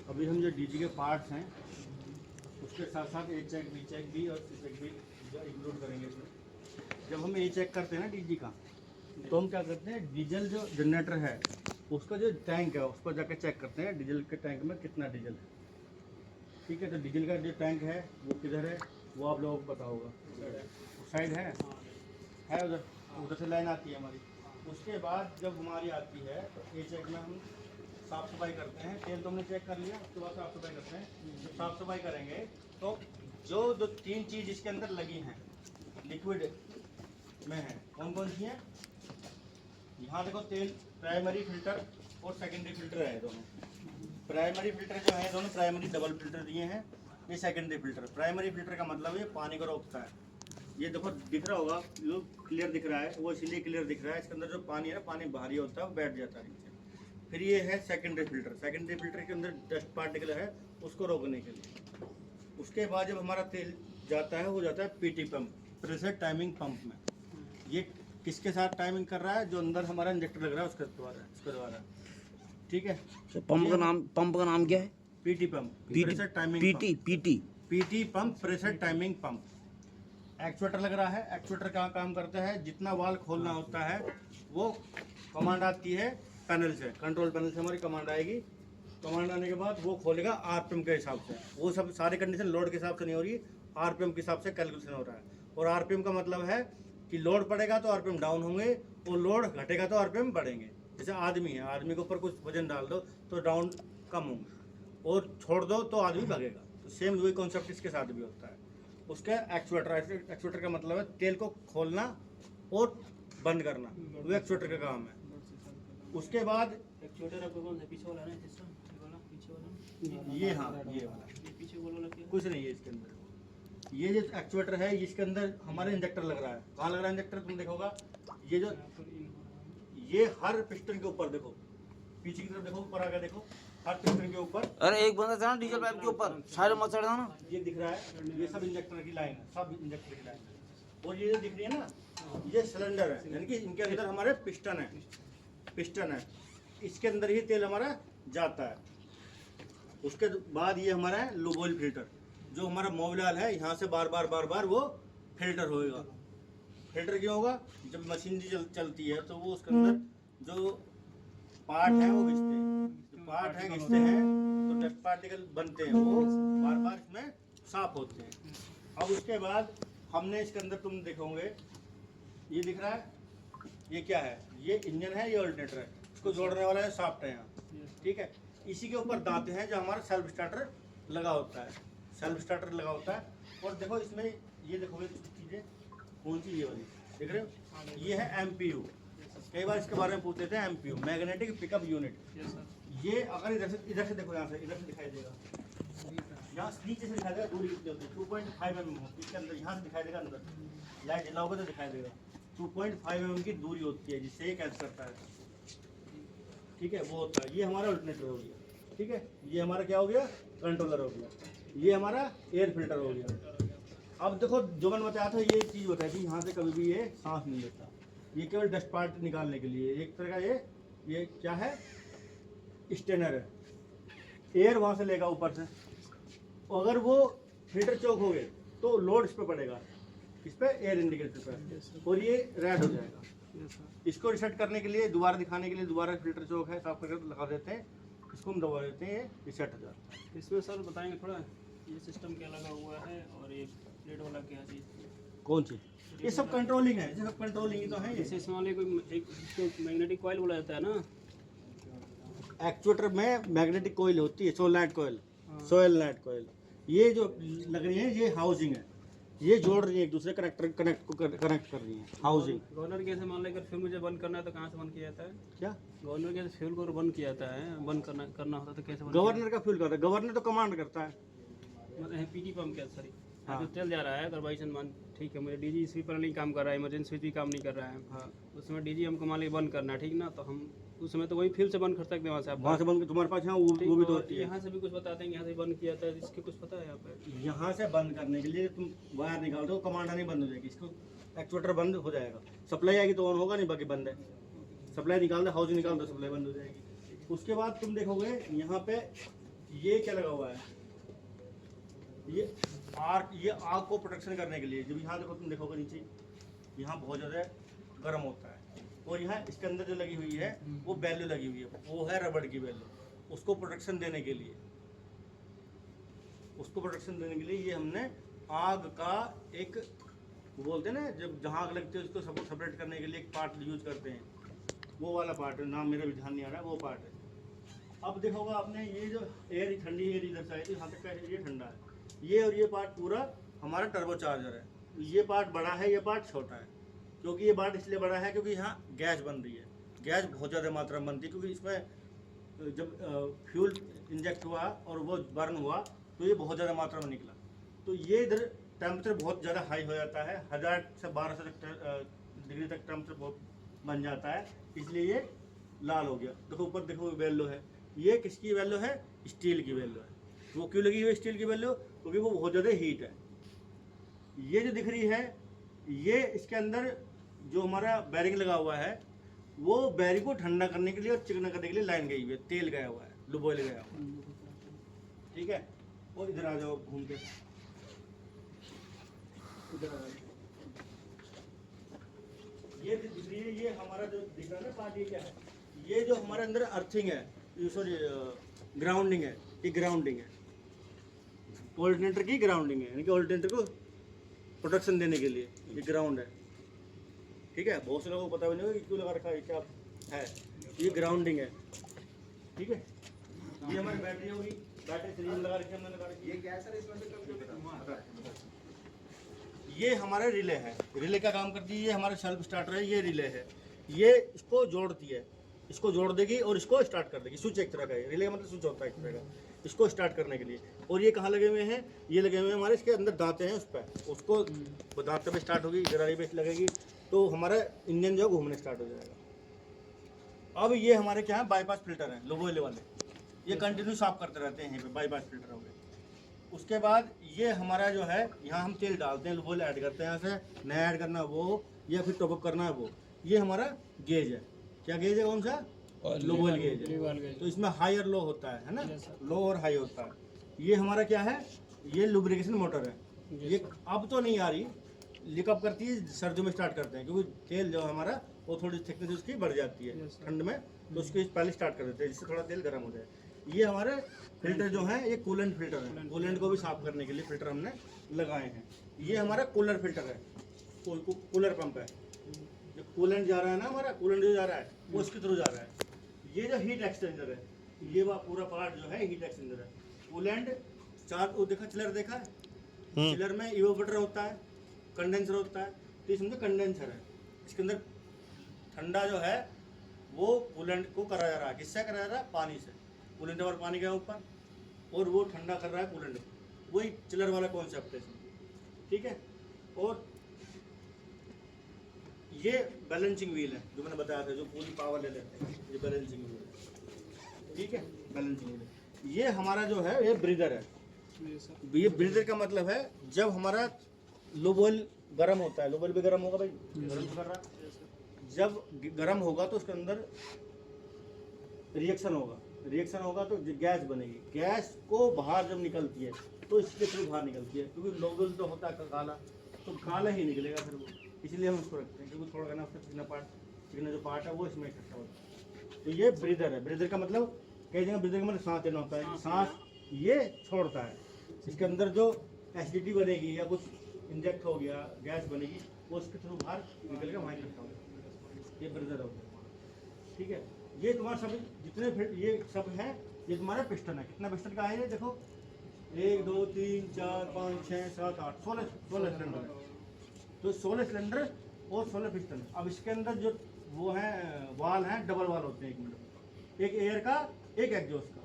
अभी हम जो डीजी के पार्ट्स हैं उसके साथ साथ ए चेक, बी चेक भी और सी चेक भी इंक्लूड करेंगे इसमें। जब हम ए चेक करते हैं ना डीजी का, तो हम क्या करते हैं, डीजल जो जनरेटर है उसका जो टैंक है उस पर जाकर चेक करते हैं डीजल के टैंक में कितना डीजल है। ठीक है, तो डीजल का जो टैंक है वो किधर है वो आप लोगों को पता होगा, साइड है उधर, उधर से लाइन आती है हमारी। उसके बाद जब हमारी आती है तो ए चेक में हम साफ़ सफाई करते हैं। तेल तो हमने चेक कर लिया, उसके बाद साफ़ सफाई करते हैं। जब साफ़ सफाई करेंगे तो जो दो तीन चीज़ इसके अंदर लगी हैं लिक्विड में है, कौन कौन सी हैं, यहाँ देखो तेल, प्राइमरी फिल्टर और सेकेंडरी फिल्टर है दोनों। प्राइमरी फिल्टर जो है दोनों प्राइमरी डबल फिल्टर दिए हैं, ये सेकेंडरी फिल्टर। प्राइमरी फिल्टर का मतलब ये पानी को रोकता है। ये देखो दिख रहा होगा, जो क्लियर दिख रहा है वो इसलिए क्लियर दिख रहा है, इसके अंदर जो पानी है ना, पानी भारी होता है वो बैठ जाता है नीचे। फिर ये है सेकेंडरी फिल्टर। सेकेंडरी फिल्टर के अंदर डस्ट पार्टिकल है उसको रोकने के लिए। उसके बाद जब हमारा तेल जाता है वो जाता है PT pump, pressure timing pump में। ये किसके साथ टाइमिंग कर रहा है, जो अंदर हमारा इंजेक्टर लग रहा है उसके द्वारा। ठीक है, तो पंप का नाम क्या है? PT pump, pressure timing PT pump, pressure timing pump. Actuator लग रहा है, एक्चुएटर का काम करता है, जितना वाल्व खोलना होता है वो कमांड आती है पैनल से, कंट्रोल पैनल से हमारी कमांड आएगी। कमांड आने के बाद वो खोलेगा आरपीएम के हिसाब से। वो सब सारी कंडीशन लोड के हिसाब से नहीं हो रही, आरपीएम के हिसाब से कैलकुलेशन हो रहा है। और आरपीएम का मतलब है कि लोड पड़ेगा तो आरपीएम डाउन होंगे और लोड घटेगा तो आरपीएम बढ़ेंगे। जैसे आदमी है, आदमी के ऊपर कुछ वजन डाल दो तो डाउन कम होंगे, और छोड़ दो तो आदमी भगेगा। तो सेम वही कॉन्सेप्ट इसके साथ भी होता है। उसका एक्चुएटर का मतलब है तेल को खोलना और बंद करना, वो एक्चुएटर का काम है। उसके बाद एक्चुएटर आपको कौन सा पीछे वाला है, सिस्टम वाला पीछे वाला? ये, हाँ ये वाला, ये पीछे वाला क्या? कुछ नहीं है इसके अंदर। ये जो एक्चुएटर है इसके अंदर हमारा इंजेक्टर लग रहा है। कहाँ लग रहा है इंजेक्टर, तुम देखोगा ये जो, ये हर पिस्टन के ऊपर देखो, पीछे की तरफ देखो, ऊपर आगे देखो, हर पिस्टन के ऊपर। अरे एक बंदा था ना डीजल पाइप के ऊपर, सारे मत चढ़ ना। ये दिख रहा है, ये सब इंजेक्टर की लाइन है, सब इंजेक्टर की लाइन है। और ये जो दिख रही है ना, ये सिलेंडर है, यानी कि इनके अंदर हमारे पिस्टन है, इसके अंदर ही तेल हमारा जाता है। उसके बाद ये हमारा है लो बॉयल फिल्टर, जो हमारा मोबिल है, यहाँ से बार बार वो फिल्टर होएगा। फिल्टर क्यों होगा, जब मशीनरी चलती है तो वो उसके अंदर जो पार्ट है वो घिसते हैं, तो पार्ट है घिसते हैं तो डस्ट पार्टिकल बनते हैं, वो बार बार इसमें साफ होते हैं। अब उसके बाद हमने इसके अंदर, तुम देखोगे ये दिख रहा है, ये क्या है, ये इंजन है, ये अल्टरनेटर है, इसको जोड़ने वाला है शाफ्ट है यहाँ। ठीक है, इसी के ऊपर दांत हैं जो हमारा सेल्फ स्टार्टर लगा होता है, सेल्फ स्टार्टर लगा होता है। और देखो इसमें ये देखोगे चीज़ें कौन सी, ये वाली देख रहे हो, ये है एमपीयू। कई बार इसके बारे में पूछते थे, एमपीयू मैग्नेटिक पिकअप यूनिट। ये अगर इधर से देखो, यहाँ से इधर से दिखाई देगा, यहाँ नीचे से दिखाई देगा, दूरी कितनी होती है 2.5 mm इसके अंदर, यहाँ से दिखाई देगा, अंदर लाइट जलाओगे तो दिखाई देगा 2.5 mm की दूरी होती है जिससे ये कैच करता है। ठीक है, वो होता है, ये हमारा अल्टरनेटर हो गया। ठीक है, ये हमारा क्या हो गया, कंट्रोलर हो गया, ये हमारा एयर फिल्टर हो गया। अब देखो जो मैंने बताया था, ये चीज़ बताई थी, यहाँ से कभी भी ये सांस नहीं लेता, ये केवल डस्ट पार्ट निकालने के लिए एक तरह का ये क्या है, स्टेनर है, एयर वहाँ से लेगा ऊपर से। अगर वो फिल्टर चौक हो गए तो लोड इस पर पड़ेगा, इस पर एयर इंडिकेटर पर, और ये रेड हो जाएगा। इसको रिसेट करने के लिए, दोबारा दिखाने के लिए, दोबारा फिल्टर चौक है साफ करके लगा देते हैं, इसको हम दबा देते हैं, ये रिसेट हो जाता है। इसमें सर बताएंगे थोड़ा, ये सिस्टम क्या लगा हुआ है और ये प्लेट वाला क्या चीज़? कौन सी, ये सब कंट्रोलिंग है, ये सब कंट्रोलिंग ही तो है। जैसे इसमें वाले कोई एक इसको मैग्नेटिक कॉइल बोला जाता है ना, एक्चुएटर में मैग्नेटिक कोयल होती है, सोलनाइट कोयल, ये जो लग रही है ये हाउसिंग है, ये जोड़ रही है एक दूसरे कनेक्ट कर रही है, हाउसिंग। गवर्नर कैसे मान लेकर फ्यूल मुझे बंद करना है तो कहाँ से बंद किया जाता है? क्या गवर्नर कैसे फ्यूल को बंद किया जाता है, बंद करना होता है तो कैसे बंद गवर्नर का फ्यूल करता है, गवर्नर तो कमांड करता है। मतलब पीटी पंप क्या सॉरी, हाँ। जो तेल जा रहा है अदरवाइज मान ठीक है, मुझे डीजी स्वीप पर नहीं काम कर रहा है, इमरजेंसी स्विच भी काम नहीं कर रहा है, हाँ, उसमें डीजी हमको मान लीजिए बंद करना है, ठीक ना, तो हम उस समय तो वही फ्यूल से बंद कर सकते हैं वहाँ से आप वहाँ से बंद, तुम्हारे पास यहाँ वो भी तो होती है। यहाँ से भी कुछ बताते हैं, यहाँ से बंद किया था, इसके कुछ पता है यहाँ पे? यहाँ से बंद करने के लिए तुम वायर निकाल दो, कमांड नहीं बंद हो जाएगी, इसको एक्चुएटर बंद हो जाएगा, सप्लाई आएगी तो ऑन होगा, नहीं बाकी बंद है। सप्लाई निकाल दो, हाउसिंग निकाल दो, सप्लाई बंद हो जाएगी। उसके बाद तुम देखोगे यहाँ पे ये क्या लगा हुआ है, ये आग को प्रोटेक्शन करने के लिए। जब यहाँ देखो, तुम देखोगे नीचे यहाँ बहुत ज़्यादा गर्म होता है, और यहाँ इसके अंदर जो लगी हुई है वो बैल्यू लगी हुई है, वो है रबड़ की बैल्यू। उसको प्रोटेक्शन देने के लिए, ये हमने आग का एक, वो बोलते हैं ना, जब जहाँ आग लगती है उसको सब सेपरेट करने के लिए एक पार्ट यूज करते हैं, वो वाला पार्ट है, नाम मेरा भी ध्यान नहीं आ रहा है, वो पार्ट है। अब देखोगा आपने, ये जो एयर, ठंडी एयर इधर से आई थी, यहाँ तक का ये ठंडा है, ये और ये पार्ट पूरा हमारा टर्बो चार्जर है। ये पार्ट बड़ा है, ये पार्ट छोटा है। क्योंकि ये पार्ट इसलिए बड़ा है क्योंकि यहाँ गैस बन रही है, गैस बहुत ज़्यादा मात्रा में बनती है, क्योंकि इसमें जब फ्यूल इंजेक्ट हुआ और वो बर्न हुआ तो ये बहुत ज़्यादा मात्रा में निकला। तो ये इधर टेम्परेचर बहुत ज़्यादा हाई हो जाता है, 1000 से 1200 डिग्री तक टेम्परेचर बहुत बन जाता है, इसलिए ये लाल हो गया। देखो ऊपर देखो वैल्यू है, ये किसकी वैल्यू है, स्टील की वैल्यू है। वो क्यों लगी हुई है स्टील की वैल्यू, क्योंकि वो बहुत ज़्यादा हीट है। ये जो दिख रही है, ये इसके अंदर जो हमारा बैरिंग लगा हुआ है, वो बैरिंग को ठंडा करने के लिए और चिकना करने के लिए लाइन गई हुई है, तेल गया हुआ है, लुब ऑयल गया हुआ है, ठीक है। और इधर आ जाओ घूम के, इधर आ जाओ। ये दिख रही है, ये हमारा जो दिख रहा है ना पार्ट, ये क्या है, ये जो हमारे अंदर अर्थिंग है, सॉरी ग्राउंडिंग है, ये ग्राउंडिंग है, ऑल्टरनेटर की ग्राउंडिंग है, यानी कि ऑल्टरनेटर को प्रोटेक्शन देने के लिए ये ग्राउंड है, ठीक है। बहुत से लोगों को पता भी नहीं होगा क्यों लगा रखा है, क्या है, ये ग्राउंडिंग है, ठीक है। ये हमारी बैटरी होगी, बैटरी सीरीज लगा रखी है हमने, लगा रखी है। ये क्या है सर, इसमें से ये हमारा रिले है, रिले का काम करती है, ये हमारा सेल्फ स्टार्टर है, ये रिले है, ये इसको जोड़ती है, इसको जोड़ देगी और इसको स्टार्ट कर देगी। स्विच एक तरह का है, रिले का मतलब स्विच होता है एक तरह का, इसको स्टार्ट करने के लिए। और ये कहाँ लगे हुए हैं, ये लगे हुए हैं हमारे इसके अंदर दांते हैं, उस पर उसको दांते पे स्टार्ट होगी, गरारी पे लगेगी, तो हमारा इंजन जो घूमने स्टार्ट हो जाएगा। अब ये हमारे क्या है, बाईपास फिल्टर हैं, लो ऑयल वाले, ये कंटिन्यू साफ करते रहते हैं यहीं पे, बाईपास फिल्टर हो गए। उसके बाद ये हमारा जो है, यहाँ हम तेल डालते हैं, लो ऑयल ऐड करते हैं, यहाँ से नया ऐड करना वो, या फिर टॉपअप करना है वो। ये हमारा गेज है, क्या गेज है, कौन सा, लो ऑयल गेज है। तो इसमें हाई और लो होता है ना, लो और हाई होता है। ये हमारा क्या है, ये लुब्रिकेशन मोटर है, ये अब तो नहीं आ रही, लीकअप करती है, सर्दियों में स्टार्ट करते हैं, क्योंकि तेल जो हमारा वो थोड़ी थिकनेस उसकी बढ़ जाती है ठंड में, तो उसकी पहले स्टार्ट कर देते हैं, जिससे थोड़ा तेल गर्म हो जाए। ये हमारे फिल्टर जो है, ये कूलेंट फिल्टर है, कूलेंट को भी साफ करने के लिए फिल्टर हमने लगाए हैं। ये हमारा कूलर फिल्टर है, कूलर पंप है, जो कूलेंट जा रहा है ना, हमारा कूलेंट जो जा रहा है वो इसके थ्रू जा रहा है। ये जो हीट एक्सचेंजर है, ये वह पूरा पार्ट जो है हीट एक्सचेंजर है। कूलेंट चार, वो देखा चिलर देखा है, चिलर में इवोपोरेटर होता है, कंडेंसर होता है, तो ये समझो कंडेंसर है, इसके अंदर ठंडा जो है वो कूलेंट को करा जा रहा है, किससे करा जा रहा है, पानी से। कूलेंट और पानी गया ऊपर और वो ठंडा कर रहा है कूलेंट, वही चिलर वाला कॉन्सेप्ट है इसमें, ठीक है। और ये बैलेंसिंग व्हील है, जो मैंने बताया था, जो पूरी पावर ले लेते हैं, ये बैलेंसिंग व्हील है, ठीक है, बैलेंसिंग व्हील है। ये हमारा जो है, ये ब्रीदर है। ये ब्रीदर का मतलब है, जब हमारा लो ऑयल गर्म होता है, लो ऑयल भी गर्म होगा भाई, गर्म कर रहा है, जब गर्म होगा तो उसके अंदर रिएक्शन होगा तो गैस बनेगी, गैस को बाहर जब निकलती है तो इसके थ्रू बाहर निकलती है, क्योंकि लो ऑयल तो होता है काला, तो काला ही निकलेगा फिर वो, इसलिए हम उसको रखते हैं, क्योंकि थोड़ा ना उसका चिकना जो पार्ट है वो इसमें इकट्ठा होता है। तो ये ब्रीदर है, ब्रीदर का मतलब कई जगह ब्रीदर का मतलब सांस लेना होता है, सांस ये छोड़ता है, इसके अंदर जो एसिडिटी बनेगी या कुछ इंजेक्ट हो गया, गैस बनेगी, वो उसके थ्रू बाहर निकलेगा, वहाँ इकट्ठा होगा, ये ब्रीदर होता है, ठीक है। ये तुम्हारा सब जितने ये सब है, ये तुम्हारा पिस्टन है। कितना पिस्टन का है ये देखो, 1 2 3 4 5 6 7 8 16 सिलेंडर है, तो 16 सिलेंडर और 16 पिस्टन। अब इसके अंदर जो वो है वाल हैं, डबल वाल होते हैं, एक मिनट, एक एयर का एक एग्जॉस्ट का।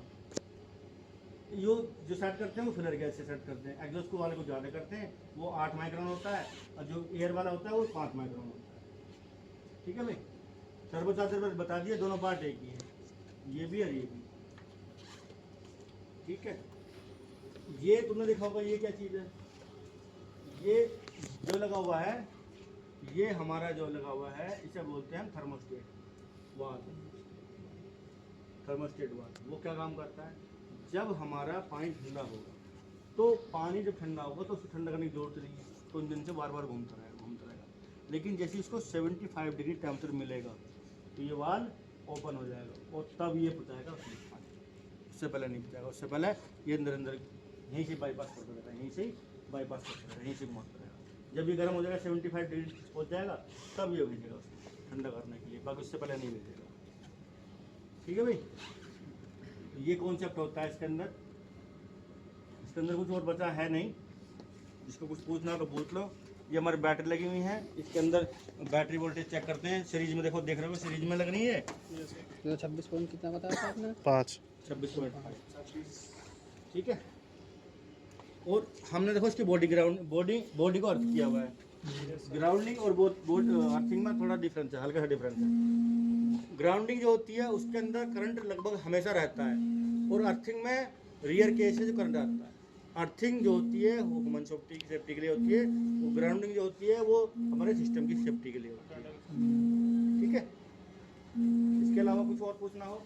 यो जो सेट करते हैं वो फिलर गैस से सेट करते हैं, एग्जॉस्ट को वाले को ज़्यादा करते हैं, वो 8 माइक्रोन होता है, और जो एयर वाला होता है वो 5 माइक्रोन होता है, ठीक है भाई। टर्बो चार्जर पर बता दिए, दोनों पार्ट एक ही है, ये भी और ये भी, ठीक है। ये तुमने देखा होगा, ये क्या चीज़ है, ये जो लगा हुआ है, ये हमारा जो लगा हुआ है, इसे बोलते हैं थर्मोस्टेट वाल्व। थर्मोस्टेट वाल्व वो क्या काम करता है, जब हमारा पानी ठंडा होगा तो पानी जब ठंडा होगा तो उसको ठंडा करने की जरूरत नहीं है, तो इंजन से बार बार घूमता रहेगा। लेकिन जैसे इसको 75 डिग्री टेम्परेचर मिलेगा तो ये वाल्व ओपन हो जाएगा और तब ये पहुँचाएगा उसमें पानी। उससे पहले नहीं पहुँचाएगा, उससे पहले ये अंदर अंदर यहीं से बाईपास करता रहेगा, यहीं से बाईपास करता रहेगा, यहीं से घुमाता रहेगा। जब ये गर्म हो जाएगा 75 डिग्री पहुँच जाएगा तब ये भेजेगा उसको ठंडा करने के लिए, बाकी उससे पहले नहीं भेजेगा। ठीक है भाई, तो ये कॉन्सेप्ट होता है इसके अंदर। इसके अंदर कुछ और बचा है नहीं, जिसको कुछ पूछना हो तो पूछ लो। ये हमारी बैटरी लगी हुई है, इसके अंदर बैटरी वोल्टेज चेक करते हैं। सीरीज में देखो, देख रहे हो सीरीज में लग रही है 26 पॉइंट कितना बताया था आपने? 26.5। ठीक है, और हमने देखो इसकी बॉडी को अर्थ किया हुआ है। ग्राउंडिंग और अर्थिंग में थोड़ा डिफरेंस है, हल्का सा डिफरेंस है। ग्राउंडिंग जो होती है उसके अंदर करंट लगभग हमेशा रहता है, और अर्थिंग में रियर केस से जो करंट आता है। अर्थिंग जो होती है वो ह्यूमन सेफ्टी के लिए होती है, वो ग्राउंडिंग जो होती है वो हमारे सिस्टम की सेफ्टी के लिए होती है। ठीक है, इसके अलावा कुछ और पूछना हो?